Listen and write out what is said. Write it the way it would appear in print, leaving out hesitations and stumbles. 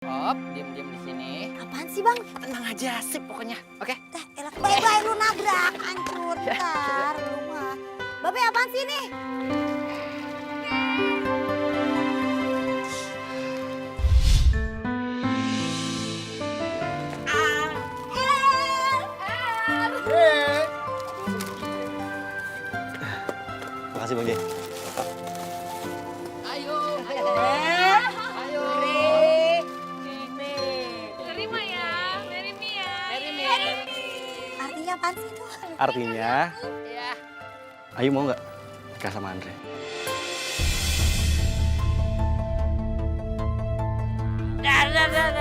Op, diam-diam di sini. Apaan sih bang? Tenang aja, sip pokoknya. Oke? Elak baik-baik lu nabrak, hancur ntar lu mah. Babe apaan sih ini? Makasih Bang Jay. Ayo, ayo. Ayo. Terima ya, Mary Mia. Artinya apaan sih itu? Artinya, Ya. Ayu mau nggak nikah sama Andre? Dah.